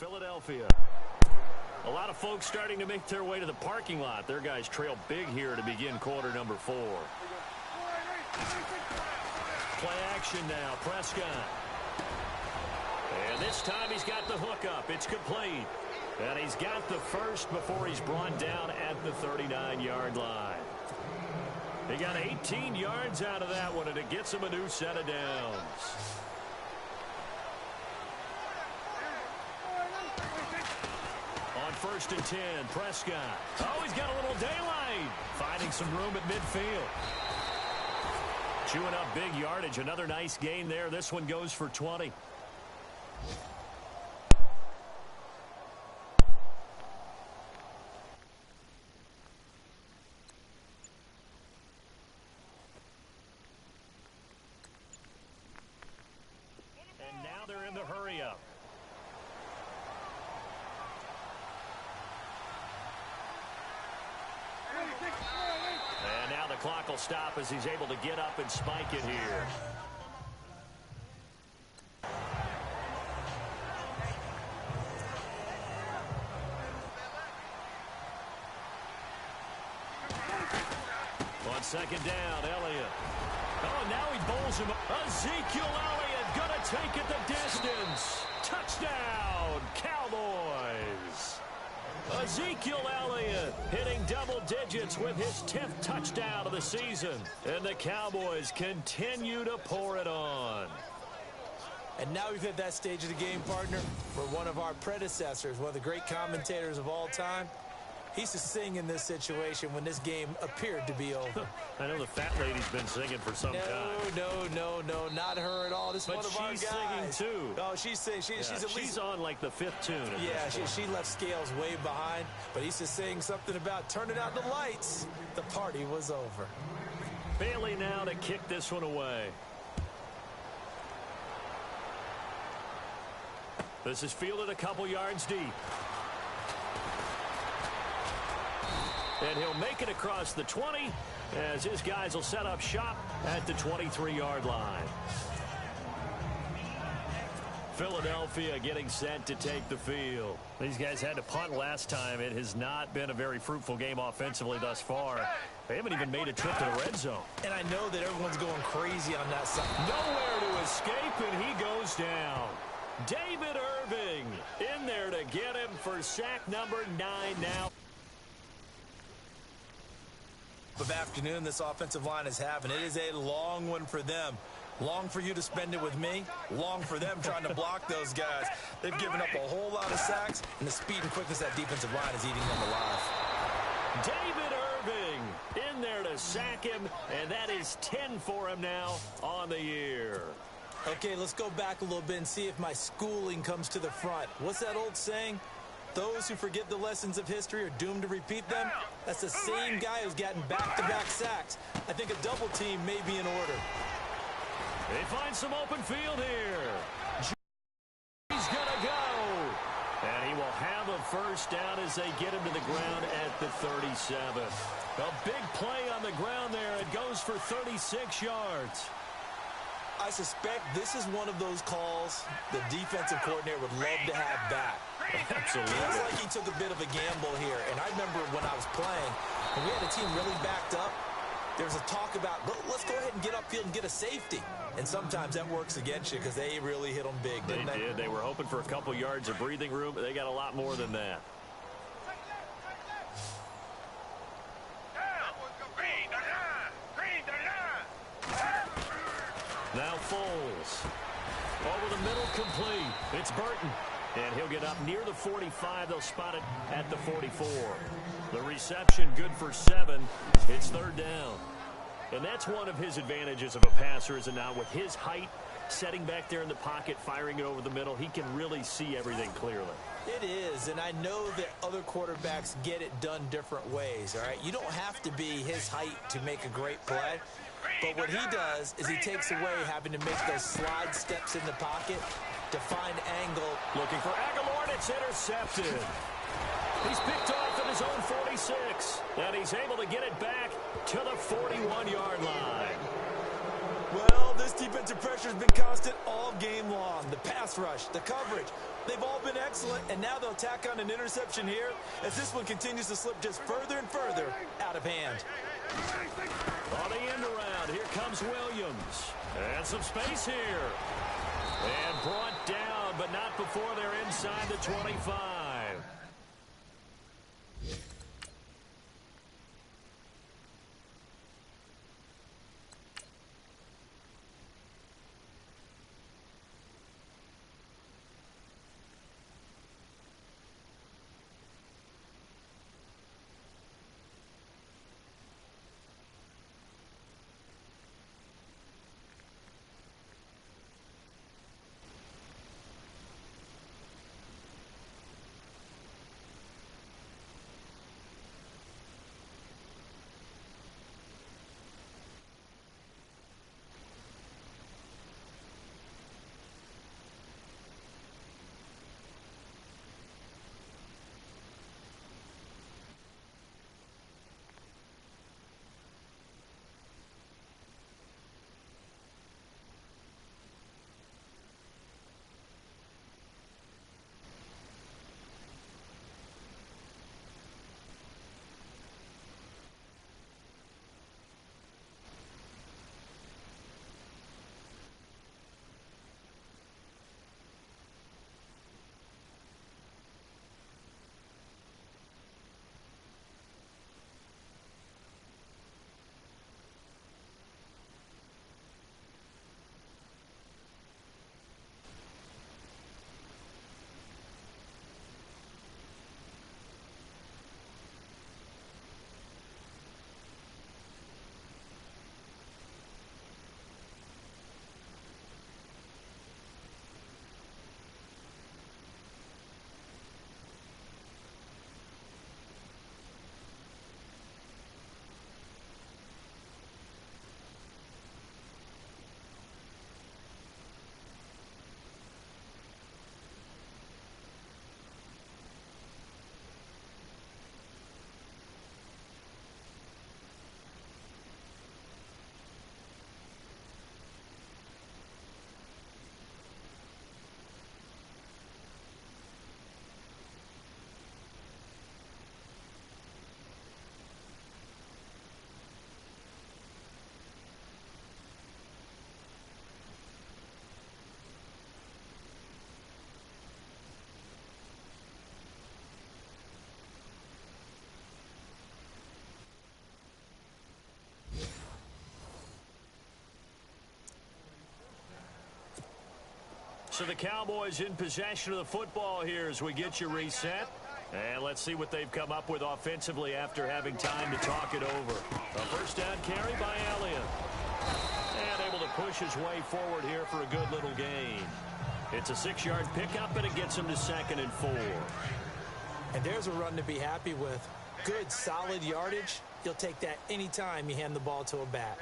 Philadelphia. A lot of folks starting to make their way to the parking lot. Their guys trail big here to begin quarter number 4. Play action now. Prescott. And this time he's got the hookup. It's complete. And he's got the first before he's brought down at the 39-yard line. He got 18 yards out of that one, and it gets him a new set of downs. On 1st and 10, Prescott. Oh, he's got a little daylight. Finding some room at midfield. Chewing up big yardage. Another nice gain there. This one goes for 20. And now they're in the hurry up. And now the clock will stop as he's able to get up and spike it here. On 2nd down, Elliott. Oh, and now he bowls him. Ezekiel Elliott going to take it the distance. Touchdown, Cowboys. Ezekiel Elliott hitting double digits with his 10th touchdown of the season. And the Cowboys continue to pour it on. And now we've hit that stage of the game, partner, where one of our predecessors, one of the great commentators of all time, he used to sing in this situation when this game appeared to be over. I know the fat lady's been singing for some time. No, not her at all. This is one of our guys. But she's singing, too. Oh, she's singing. She's on, like, the 5th tune. Yeah, she left Scales way behind. But he used to sing something about turning out the lights. The party was over. Bailey now to kick this one away. This is fielded a couple yards deep. And he'll make it across the 20 as his guys will set up shop at the 23-yard line. Philadelphia getting set to take the field. These guys had to punt last time. It has not been a very fruitful game offensively thus far. They haven't even made a trip to the red zone. And I know that everyone's going crazy on that side. Nowhere to escape, and he goes down. David Irving in there to get him for sack number 9 now. Of afternoon this offensive line is having. It is a long one for them. Long for you to spend it with me. Long for them trying to block those guys. They've given up a whole lot of sacks, and the speed and quickness of that defensive line is eating them alive. David Irving in there to sack him, and that is 10 for him now on the year. Okay, let's go back a little bit and see if my schooling comes to the front. What's that old saying? Those who forget the lessons of history are doomed to repeat them. That's the same guy who's gotten back-to-back sacks. I think a double team may be in order. They find some open field here. He's going to go. And he will have a first down as they get him to the ground at the 37. A big play on the ground there. It goes for 36 yards. I suspect this is one of those calls the defensive coordinator would love to have back. Absolutely. Feels like he took a bit of a gamble here. And I remember when I was playing, when we had a team really backed up, there was a talk about, let's go ahead and get upfield and get a safety. And sometimes that works against you because they really hit them big, didn't they? They did. They were hoping for a couple yards of breathing room, but they got a lot more than that. Now Foles. Over the middle, complete. It's Burton. And he'll get up near the 45. They'll spot it at the 44. The reception good for 7. It's 3rd down. And that's one of his advantages of a passer, is it not? With his height, setting back there in the pocket, firing it over the middle, he can really see everything clearly. It is, and I know that other quarterbacks get it done different ways, all right? You don't have to be his height to make a great play. But what he does is he takes away having to make those slide steps in the pocket to find angle. Looking for Aguilar, and it's intercepted. He's picked off at his own 46, and he's able to get it back to the 41-yard line. Well, this defensive pressure has been constant all game long. The pass rush, the coverage, they've all been excellent, and now they'll tack on an interception here as this one continues to slip just further and further out of hand. On the end around, here comes Williams. And some space here. And brought down, but not before they're inside the 25. So the Cowboys in possession of the football here as we get you reset. And let's see what they've come up with offensively after having time to talk it over. A first down carry by Elliott. And able to push his way forward here for a good little gain. It's a 6-yard pickup, and it gets him to 2nd and 4. And there's a run to be happy with. Good, solid yardage. You'll take that anytime you hand the ball to a back.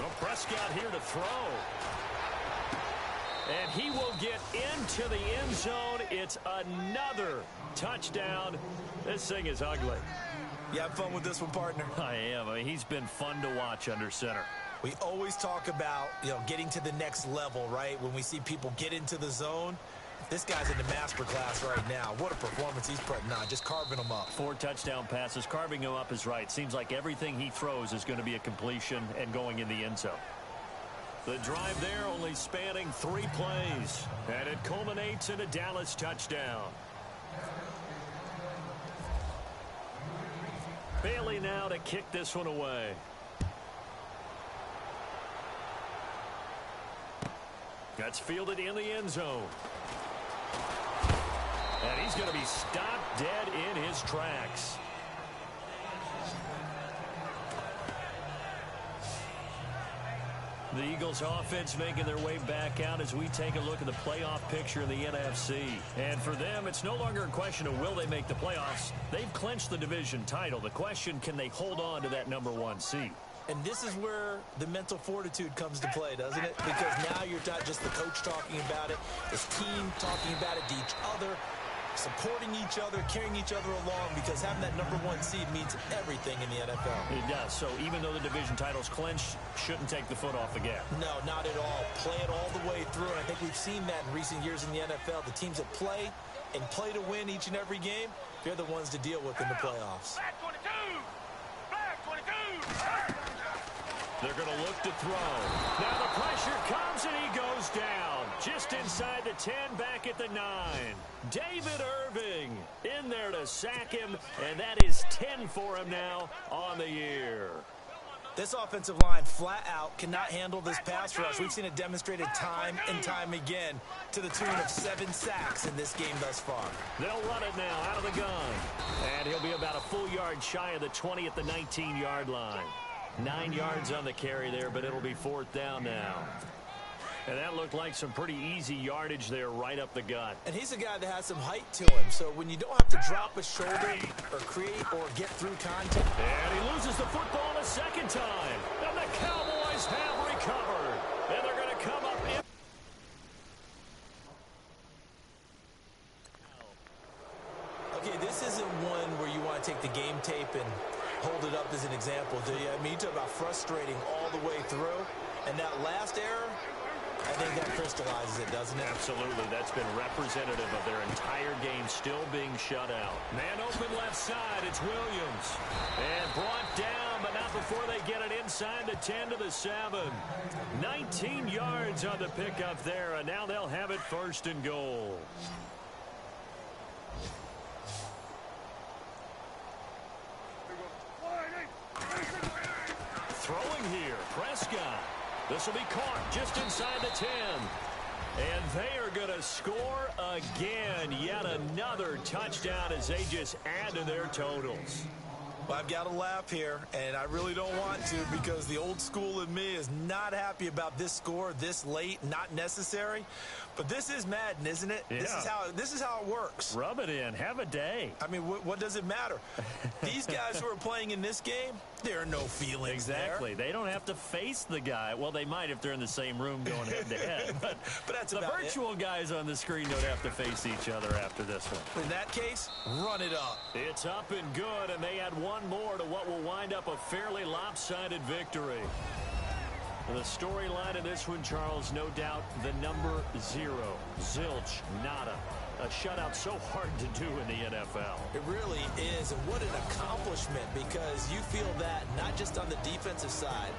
Well, Prescott here to throw. And he will get into the end zone. It's another touchdown. This thing is ugly. You have fun with this one, partner? I am. I mean, he's been fun to watch under center. We always talk about, getting to the next level, right? When we see people get into the zone. This guy's in the master class right now. What a performance he's putting on, just carving them up. 4 touchdown passes. Carving him up is right. Seems like everything he throws is going to be a completion and going in the end zone. The drive there only spanning 3 plays. And it culminates in a Dallas touchdown. Bailey now to kick this one away. That's fielded in the end zone. And he's going to be stopped dead in his tracks. The Eagles offense making their way back out as we take a look at the playoff picture in the NFC. And for them, it's no longer a question of will they make the playoffs. They've clinched the division title. The question, can they hold on to that #1 seed? And this is where the mental fortitude comes to play, doesn't it? Because now you're not just the coach talking about it, this team talking about it to each other. supporting each other, carrying each other along, because having that #1 seed means everything in the NFL. It does. So even though the division title's clinched, shouldn't take the foot off the gas. No, not at all. Play it all the way through, and I think we've seen that in recent years in the NFL. The teams that play and play to win each and every game, they're the ones to deal with in the playoffs. They're going to look to throw. Now the pressure comes, and he goes down. Just inside the 10, back at the 9. David Irving in there to sack him, and that is 10 for him now on the year. This offensive line flat out cannot handle this pass rush. We've seen it demonstrated time and time again to the tune of 7 sacks in this game thus far. They'll run it now out of the gun. And he'll be about a full yard shy of the 20 at the 19-yard line. 9 yards on the carry there, but it'll be 4th down now. And that looked like some pretty easy yardage there right up the gut. And he's a guy that has some height to him, so when you don't have to drop a shoulder or create or get through contact. And he loses the football a second time. And the Cowboys have recovered. And they're going to come up in. Okay, this isn't one where you want to take the game tape and hold it up as an example, do you? I mean, you talk about frustrating all the way through. And that last error, I think that crystallizes it, doesn't it? Absolutely. That's been representative of their entire game still being shut out. Man open left side. It's Williams. And brought down, but not before they get it inside the 10 to the 7. 19 yards on the pickup there, and now they'll have it 1st and goal. Throwing here, Prescott. This will be caught just inside the 10. And they are going to score again. Yet another touchdown as they just add to their totals. Well, I've got to laugh here, and I really don't want to because the old school in me is not happy about this score this late, not necessary. But this is Madden, isn't it? Yeah. This is how it works. Rub it in. Have a day. I mean, what does it matter? These guys who are playing in this game, there are no feelings Exactly. there. They don't have to face the guy. Well, they might if they're in the same room going head-to-head. But that's the about virtual guys on the screen don't have to face each other after this one. In that case, run it up. It's up and good, and they add one more to what will wind up a fairly lopsided victory. The storyline in this one, Charles, no doubt the number 0. Zilch, nada. A shutout so hard to do in the NFL. It really is, and what an accomplishment, because you feel that not just on the defensive side,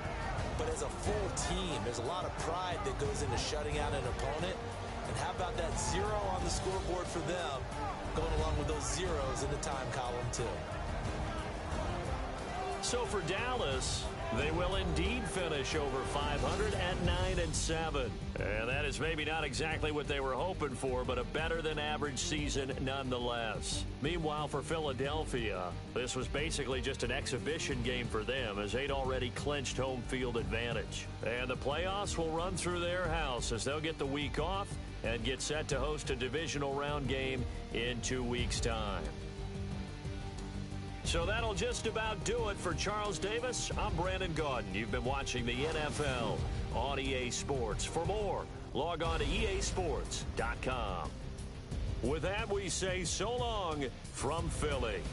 but as a full team. There's a lot of pride that goes into shutting out an opponent. And how about that 0 on the scoreboard for them, going along with those zeros in the time column, too. So for Dallas, they will indeed finish over 500 at 9-7. And that is maybe not exactly what they were hoping for, but a better than average season nonetheless. Meanwhile, for Philadelphia, this was basically just an exhibition game for them as they'd already clinched home field advantage. And the playoffs will run through their house as they'll get the week off and get set to host a divisional round game in 2 weeks' time. So that'll just about do it for Charles Davis. I'm Brandon Gaudin. You've been watching the NFL on EA Sports. For more, log on to easports.com. With that, we say so long from Philly.